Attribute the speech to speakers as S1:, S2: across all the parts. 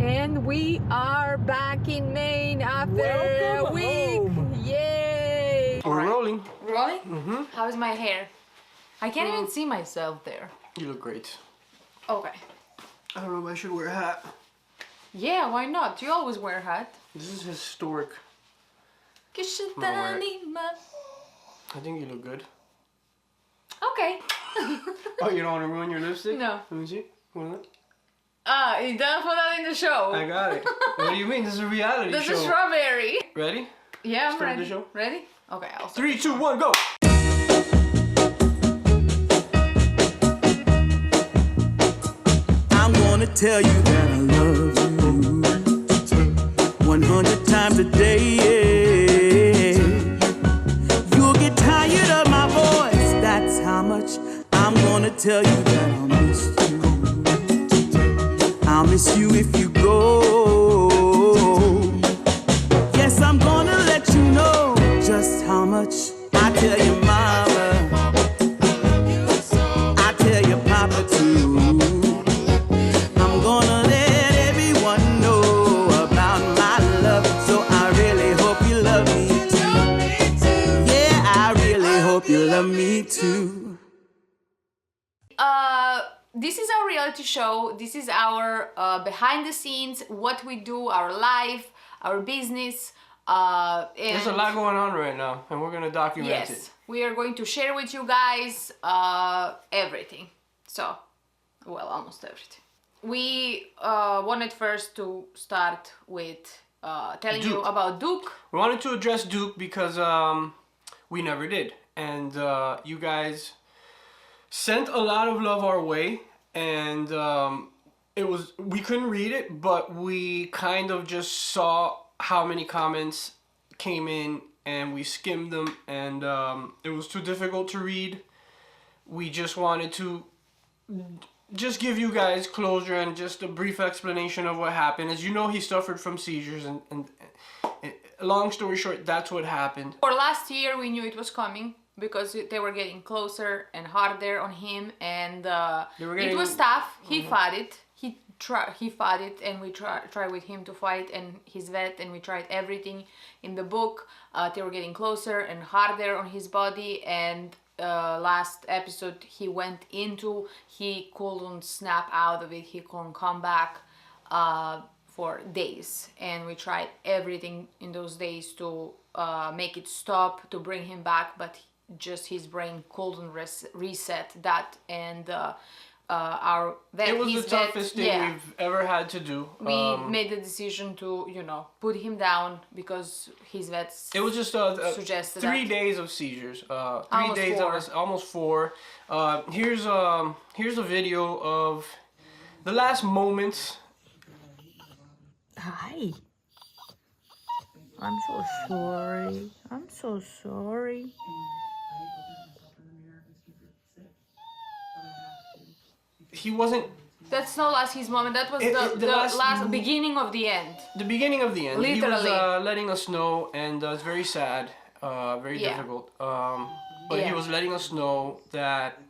S1: And we are back in Maine after
S2: Welcome
S1: a week.
S2: home.
S1: Yay!
S2: We're rolling.
S1: Rolling?
S2: Mm-hmm.
S1: How's my hair? I can't even see myself there.
S2: You look great.
S1: Okay.
S2: I don't know if I should wear a hat.
S1: Yeah, why not? You always wear a hat.
S2: This is historic.
S1: I
S2: think you look good.
S1: Okay.
S2: Oh, you don't want to ruin your lipstick?
S1: No.
S2: Let me see. What?
S1: You don't put that in the show.
S2: I got it. What do you mean? This is a reality
S1: This
S2: show.
S1: is strawberry.
S2: Ready?
S1: Yeah, I'm
S2: Start
S1: ready.
S2: the show?
S1: Ready? Okay, I'll start.
S2: 3, 2, 1, go!
S3: I'm gonna tell you that I love you 100 times a day. You'll get tired of my voice, that's how much I'm gonna tell you that I'll miss you. I'll miss you if you go. Yes, I'm gonna let you know just how much I tell your mama, I tell your papa too. I'm gonna let everyone know about my love, so I really hope you love me too. Yeah, I really hope you love me too.
S1: This is our reality show. This is our behind the scenes, what we do, our life, our business. And
S2: There's a lot going on right now, and we're gonna document it.
S1: yes, we are going to share with you guys everything. So, well, almost everything. We wanted first to start with telling you
S2: Duke.
S1: about Duke.
S2: We wanted to address Duke because we never did, and you guys sent a lot of love our way, and we couldn't read it, but we kind of just saw how many comments came in, and we skimmed them, and it was too difficult to read. We just wanted to just give you guys closure and just a brief explanation of what happened. As you know, he suffered from seizures, and long story short, that's what happened.
S1: For last year, we knew it was coming because they were getting closer and harder on him, and it was tough. He fought it. He fought it, and we tried with him to fight, and his vet, and we tried everything in the book. They were getting closer and harder on his body, and last episode he went into, he couldn't snap out of it, he couldn't come back for days, and we tried everything in those days to make it stop, to bring him back, but just his brain couldn't reset that, and our vet,
S2: it was the toughest thing we've ever had to do.
S1: We made the decision to, put him down because his vets
S2: it was just
S1: suggested
S2: 3
S1: that.
S2: days of seizures. 3
S1: Almost
S2: days
S1: 4.
S2: of almost 4. Here's a video of the last moments.
S4: Hi. I'm so sorry. I'm so sorry.
S2: He wasn't.
S1: That's not last his moment. That was the last beginning of the end.
S2: The beginning of the end.
S1: Literally.
S2: He was letting us know, and it's very sad, very difficult. But he was letting us know that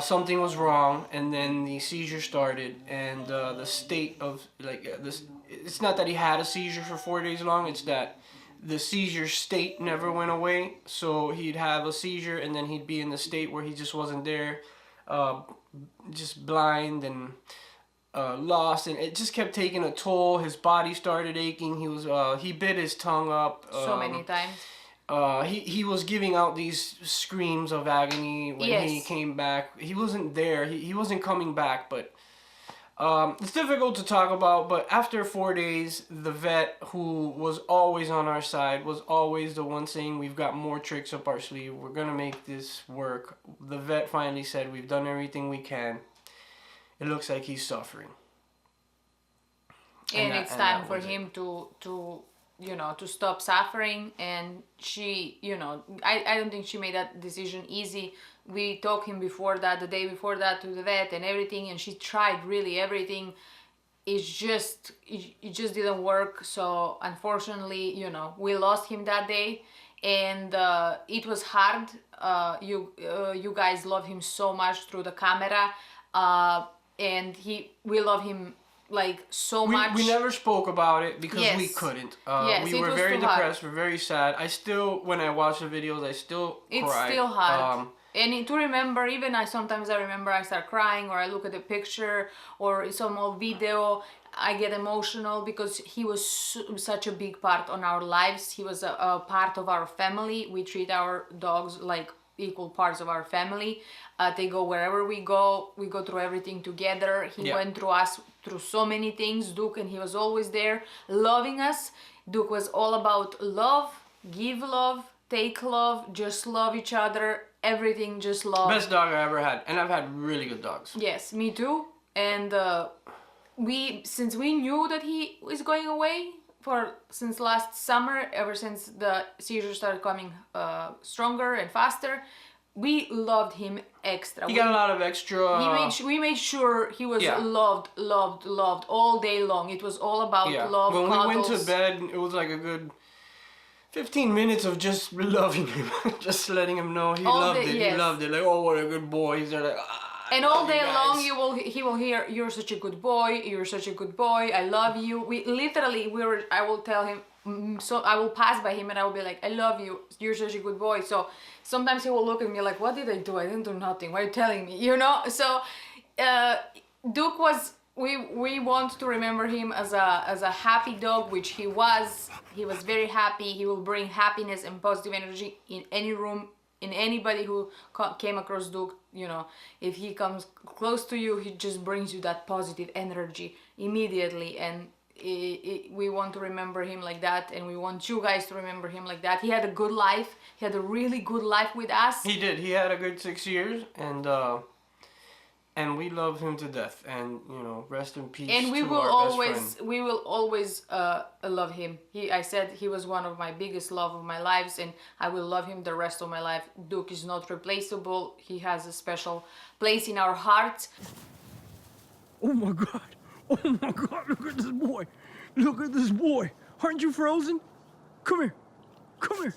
S2: something was wrong, and then the seizure started, and the state of this. It's not that he had a seizure for 4 days long. It's that the seizure state never went away. So he'd have a seizure, and then he'd be in the state where he just wasn't there. Just blind and lost, and it just kept taking a toll. His body started aching. He bit his tongue up
S1: So many times.
S2: He was giving out these screams of agony when he came back. He wasn't there. He wasn't coming back, but it's difficult to talk about. But after 4 days, the vet, who was always on our side, was always the one saying, we've got more tricks up our sleeve. We're going to make this work. The vet finally said, we've done everything we can. It looks like he's suffering.
S1: And it's time for him to stop suffering. And she, I don't think she made that decision easy. We talked him before that, the day before that, to the vet and everything, and she tried really everything. It just didn't work. So unfortunately, we lost him that day, and it was hard. You guys love him so much through the camera, and we love him like so much.
S2: We never spoke about it because
S1: Yes.
S2: we couldn't.
S1: Yes,
S2: we
S1: it
S2: were
S1: was
S2: very
S1: too hard.
S2: depressed. We're very sad. I still, when I watch the videos, I still
S1: It's
S2: cry.
S1: still hard. And to remember, even sometimes I remember I start crying, or I look at the picture or some old video, I get emotional because he was such a big part on our lives. He was a part of our family. We treat our dogs like equal parts of our family. They go wherever we go through everything together. He went through so many things, Duke, and he was always there loving us. Duke was all about love, give love, take love, just love each other, everything, just love.
S2: Best dog I ever had, and I've had really good dogs.
S1: Yes, me too. And since we knew that he was going away since last summer, ever since the seizures started coming stronger and faster, we loved him extra.
S2: He got a lot of extra.
S1: We made sure he was loved all day long. It was all about love.
S2: When
S1: cuddles.
S2: we went to bed, it was like a good 15 minutes of just loving him, just letting him know he loved it. He loved it. Like, oh, what a good boy. He's there like,
S1: and all day long he will hear, you're such a good boy, you're such a good boy, I love you. I will tell him, so I will pass by him and I will be like, I love you, you're such a good boy. So sometimes he will look at me like, what did I do? I didn't do nothing. Why are you telling me? You know? So Duke was, we want to remember him as a happy dog, which he was. He was very happy. He will bring happiness and positive energy in any room, in anybody who came across Duke. You know, if he comes close to you, he just brings you that positive energy immediately. And we want to remember him like that, and we want you guys to remember him like that. He had a good life. He had a really good life with us.
S2: He did. He had a good 6 years, and we love him to death. And you know, rest in peace.
S1: And we
S2: to
S1: will
S2: our best friend.
S1: we will always love him. I said he was one of my biggest love of my lives, and I will love him the rest of my life. Duke is not replaceable. He has a special place in our hearts.
S5: Oh my God. Oh my God, look at this boy. Look at this boy. Aren't you frozen? Come here. Come here.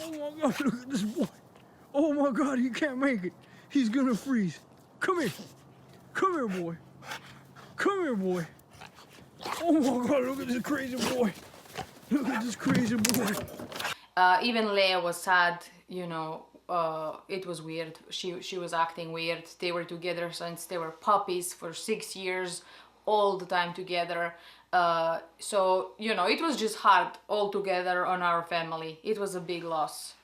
S5: Oh my God, look at this boy. Oh my God, he can't make it. He's gonna freeze. Come here. Come here, boy. Come here, boy. Oh my God, look at this crazy boy. Look at this crazy boy.
S1: Even Leia was sad, you know. It was weird. She was acting weird. They were together since they were puppies for 6 years, all the time together. So, you know, it was just hard all together on our family. It was a big loss.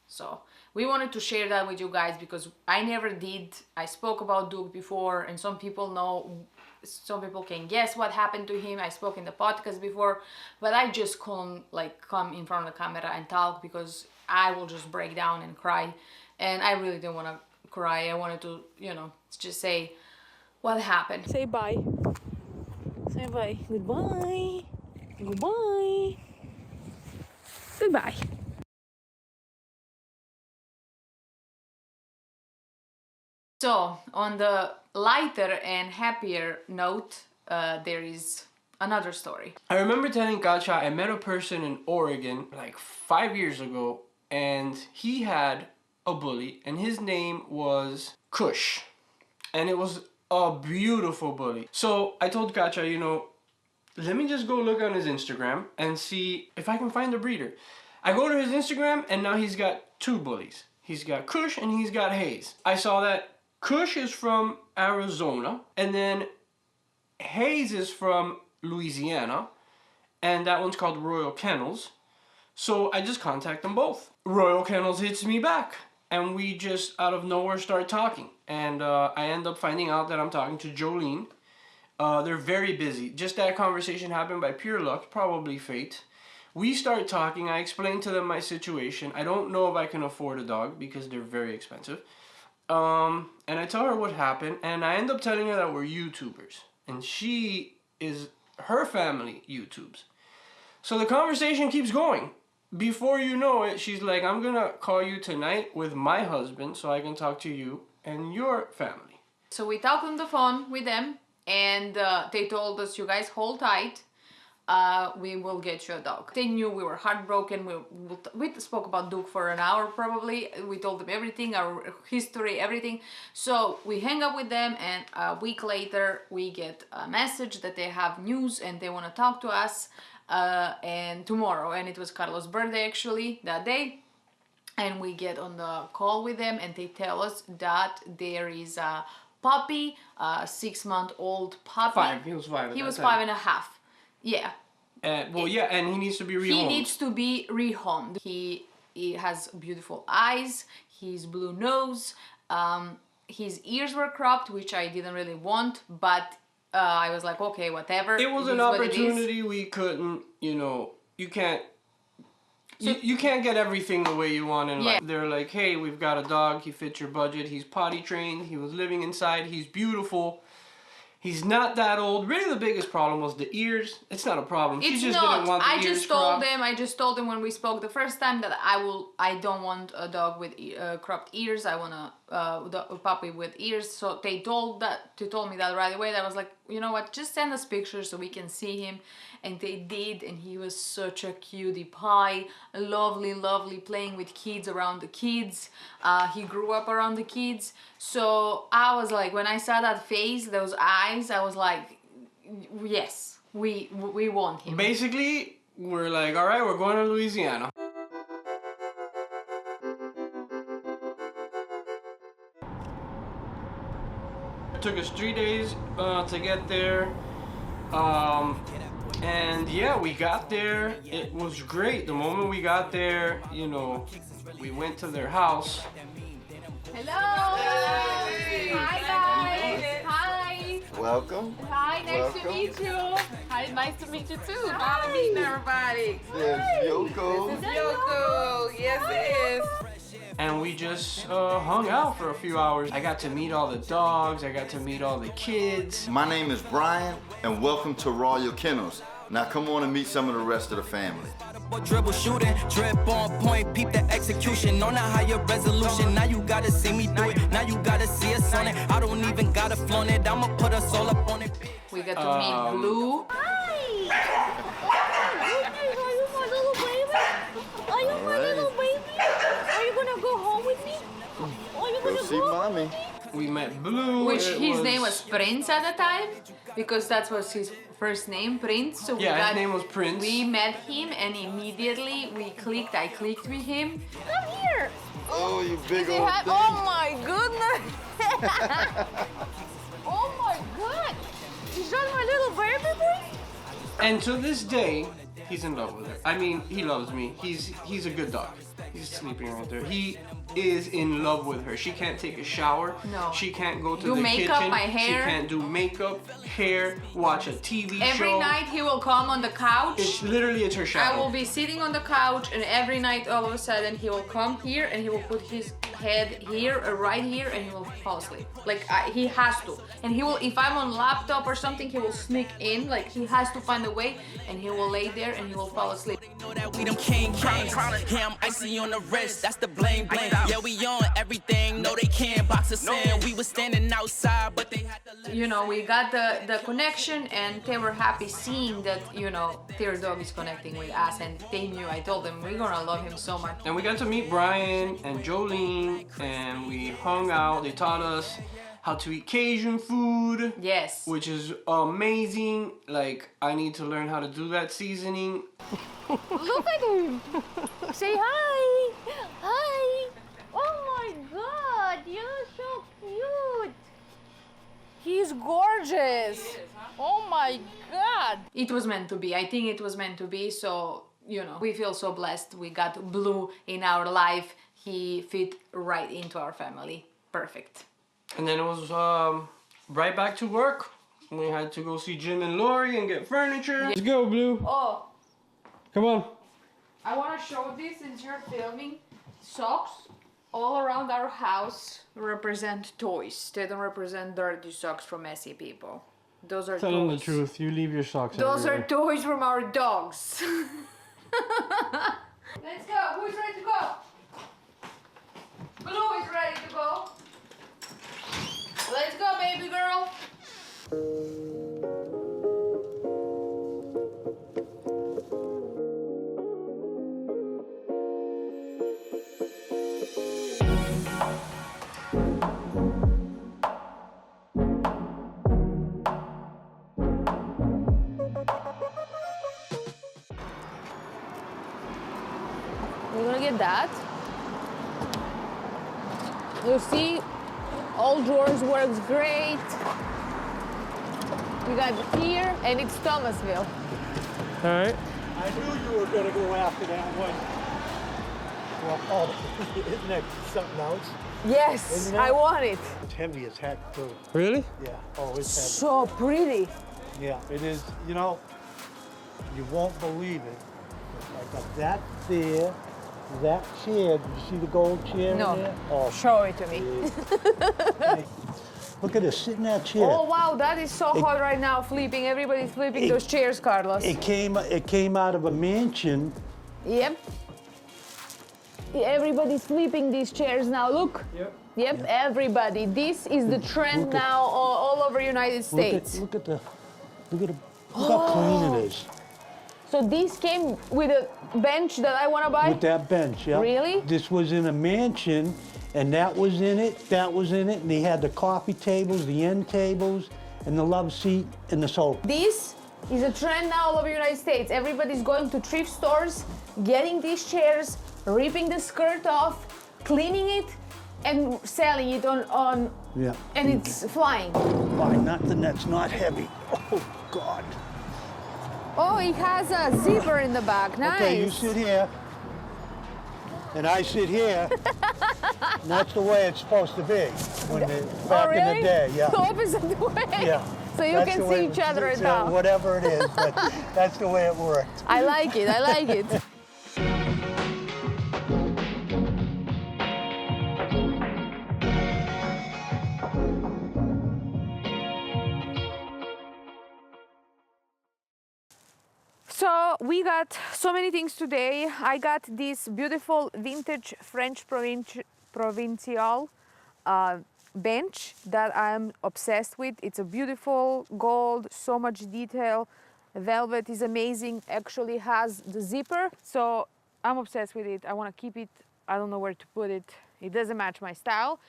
S1: So we wanted to share that with you guys because I never did. I spoke about Duke before, and some people know, some people can guess what happened to him. I spoke in the podcast before, but I just couldn't like come in front of the camera and talk because I will just break down and cry. And I really didn't want to cry. I wanted to, you know, just say what happened.
S4: Say bye. Say bye. Goodbye. Goodbye. Goodbye.
S1: So, on the lighter and happier note, there is another story.
S2: I remember telling Kacha I met a person in Oregon like 5 years ago, and he had a bully, and his name was Kush, and it was a beautiful bully. So I told Kacha, you know, let me just go look on his Instagram and see if I can find a breeder. I go to his Instagram, and now he's got 2 bullies. He's got Kush and he's got Hayes. I saw that Kush is from Arizona, and then Hayes is from Louisiana, and that one's called Royal Kennels. So I just contact them both. Royal Kennels hits me back, and we just out of nowhere start talking. And I end up finding out that I'm talking to Jolene. They're very busy. Just that conversation happened by pure luck, probably fate. We start talking. I explain to them my situation. I don't know if I can afford a dog because they're very expensive. And I tell her what happened, and I end up telling her that we're YouTubers, and her family YouTubes. So the conversation keeps going. Before you know it, she's like, I'm gonna call you tonight with my husband so I can talk to you and your family.
S1: So we talked on the phone with them, and they told us, you guys hold tight. we will get you a dog. They knew we were heartbroken. We spoke about Duke for an hour probably. We told them everything, our history, everything. So we hang up with them, and a week later we get a message that they have news and they want to talk to us and tomorrow. And it was Carlos' birthday actually that day. And we get on the call with them and they tell us that there is a puppy, a 6-month-old puppy.
S2: He was 5.
S1: He was 5.5. Yeah.
S2: Well, yeah, and he needs to be rehomed.
S1: He needs to be rehomed. He has beautiful eyes, his blue nose, his ears were cropped, which I didn't really want, but I was like, okay, whatever.
S2: It was an opportunity we couldn't, you can't. So, you can't get everything the way you want in life. They're like, hey, we've got a dog, he fits your budget, he's potty trained, he was living inside, he's beautiful. He's not that old. Really, the biggest problem was the ears. It's not a problem. She just didn't want the ears cropped.
S1: I just told them when we spoke the first time that I don't want a dog with cropped ears. I want a puppy with ears. So they told me that right away. That I was like, you know what? Just send us pictures so we can see him. And they did, and he was such a cutie pie, lovely, lovely, playing with kids, around the kids. He grew up around the kids. So I was like, when I saw that face, those eyes, I was like, yes, we want him.
S2: Basically, we're like, all right, we're going to Louisiana. It took us 3 days to get there. And yeah, we got there. It was great. The moment we got there, we went to their house.
S1: Hello!
S6: Hey.
S1: Hi guys! Hi!
S6: Welcome.
S1: Hi, nice to meet you.
S7: Hi, nice to meet you too. Nice to meet everybody.
S6: There's Yoko.
S7: This is Yoko. Yes, it is.
S2: And we just hung out for a few hours. I got to meet all the dogs. I got to meet all the kids.
S6: My name is Brian, and welcome to Royal Kennels. Now come on and meet some of the rest of the family.
S3: Dribble shooting, drip on point, peep the execution on a higher resolution. Now you gotta see me do it, now you gotta see us on it. I don't even gotta flaunt it, I'ma put us all up on it.
S1: We got to meet Blue.
S4: Hi! Are you my little baby? Are you my little baby? Are you gonna go home with me? Are you gonna
S6: Go see mommy.
S2: We met Blue.
S1: Which his name was Prince at the time, because that was his first name, Prince. So
S2: his name was Prince.
S1: We met him and immediately I clicked with him.
S4: Come here!
S6: Oh, you big old thing.
S4: Oh my goodness! Oh my god! Is that my little baby boy?
S2: And to this day, he's in love with her. I mean, he loves me. He's a good dog. He's sleeping right there. He is in love with her. She can't take a shower.
S1: No.
S2: She can't go to
S1: Do
S2: the
S1: makeup,
S2: kitchen.
S1: my hair.
S2: She can't do makeup, hair, watch a TV show.
S1: Every night he will come on the couch.
S2: It's her shower.
S1: I will be sitting on the couch, and every night all of a sudden he will come here and he will put his head here or right here and he will fall asleep. Like he has to. And he will, if I'm on laptop or something, he will sneak in. Like he has to find a way, and he will lay there and he will fall asleep.
S3: Know that we them king kings. Yeah, I'm icy on the wrist, that's the blame. Yeah, we on everything. No, they can't box us in. We was standing outside, but they had to.
S1: We got the connection, and they were happy seeing that, their dog is connecting with us, and they knew. I told them we're gonna love him so much.
S2: And we got to meet Brian and Jolene, and we hung out. They taught us how to eat Cajun food.
S1: Yes.
S2: Which is amazing. Like, I need to learn how to do that seasoning.
S4: Look at him! Say hi! Hi! Oh my god, you're so cute! He's gorgeous! Oh my god!
S1: It was meant to be. I think it was meant to be. So, we feel so blessed. We got Blue in our life. He fit right into our family. Perfect.
S2: And then it was right back to work. We had to go see Jim and Lori and get furniture. Let's go, Blue.
S1: Oh,
S2: Come on.
S1: I want to show this since you're filming. Socks all around our house represent toys. They don't represent dirty socks from messy people. Those are
S2: Tell
S1: toys.
S2: them the truth. You leave your socks
S1: Those
S2: everywhere.
S1: are toys from our dogs. Let's go. Who's ready to go? Blue is ready to go. Let's go, baby girl. gonna get that. You see, all drawers works great. We got here, and it's Thomasville.
S5: All right.
S8: I knew you were going to go after that one. Well, oh, isn't that something else?
S1: Yes,
S8: Isn't it?
S1: I want it.
S8: It's heavy as heck, too.
S5: Really?
S8: Yeah. Oh, it's heavy.
S1: So pretty.
S8: Yeah, it is. You know, you won't believe it. I got that there, that chair. Did you see the gold chair
S1: No.
S8: in there? Oh,
S1: Show it to me.
S8: hey, look at this, sit in that chair.
S1: Oh wow, that is so hot right now, flipping. Everybody's flipping those chairs, Carlos.
S8: It came out of a mansion.
S1: Yep. Everybody's flipping these chairs now. Look. Yep. Everybody. This is the trend now all over United States.
S8: Look at how clean it is.
S1: So this came with a bench that I want to buy?
S8: With that bench, yeah.
S1: Really?
S8: This was in a mansion, and that was in it, and they had the coffee tables, the end tables, and the love seat, and the sofa.
S1: This is a trend now all over the United States. Everybody's going to thrift stores, getting these chairs, ripping the skirt off, cleaning it, and selling it on
S8: Yeah.
S1: and it's flying.
S8: Buy nothing that's not heavy. Oh, God.
S1: Oh, it has a zipper in the back. Nice.
S8: Okay, you sit here, and I sit here. And that's the way it's supposed to be back in the day. Yeah.
S1: The opposite way.
S8: Yeah.
S1: So you
S8: That's
S1: can
S8: the
S1: see
S8: way-
S1: each other
S8: it's,
S1: now.
S8: whatever it is, but that's the way it worked.
S1: I like it. I like it. So we got so many things today. I got this beautiful vintage French provincial bench that I'm obsessed with. It's a beautiful gold, so much detail. Velvet is amazing, actually has the zipper. So I'm obsessed with it. I want to keep it. I don't know where to put it. It doesn't match my style.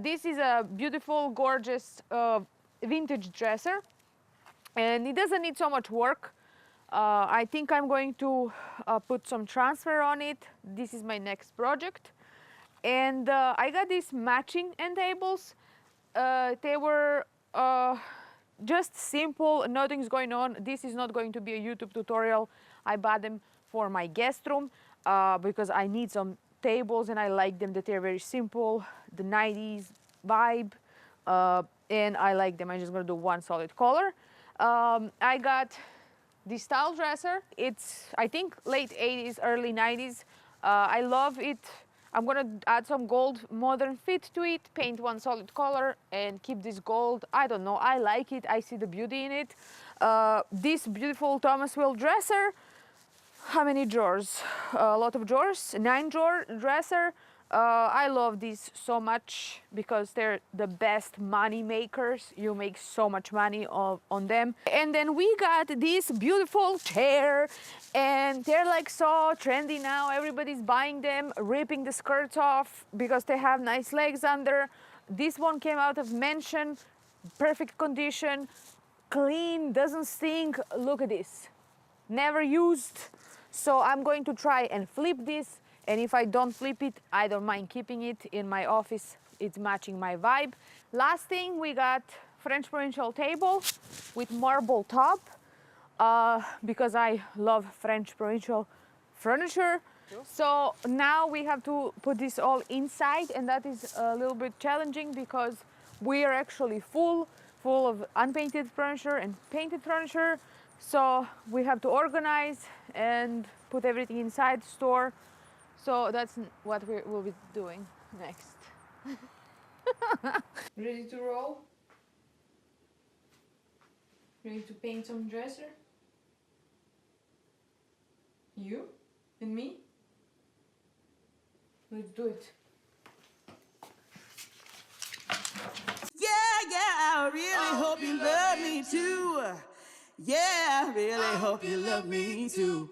S1: This is a beautiful, gorgeous vintage dresser. And it doesn't need so much work. I think I'm going to put some transfer on it. This is my next project. And I got these matching end tables. They were just simple, nothing's going on. This is not going to be a YouTube tutorial. I bought them for my guest room because I need some tables and I like them that they're very simple, the 90s vibe, and I like them. I'm just gonna do one solid color. I got this style dresser. It's, I think, late 80s, early 90s. I love it. I'm gonna add some gold modern fit to it, paint one solid color, and keep this gold. I don't know, I like it. I see the beauty in it. This beautiful Thomasville dresser. How many drawers? A lot of drawers. 9-drawer dresser. I love these so much because they're the best money makers. You make so much money on them. And then we got this beautiful chair, and they're like so trendy now. Everybody's buying them, ripping the skirts off because they have nice legs under. This one came out of mansion, perfect condition, clean, doesn't stink. Look at this, never used. So I'm going to try and flip this. And if I don't flip it, I don't mind keeping it in my office. It's matching my vibe. Last thing, we got French provincial table with marble top because I love French provincial furniture. So now we have to put this all inside, and that is a little bit challenging because we are actually full of unpainted furniture and painted furniture. So we have to organize and put everything inside, store. So that's what we will be doing next. Ready to roll? Ready to paint some dresser? You and me? Let's do it.
S3: Yeah, I really hope you love me too. Yeah, I really hope you love me too.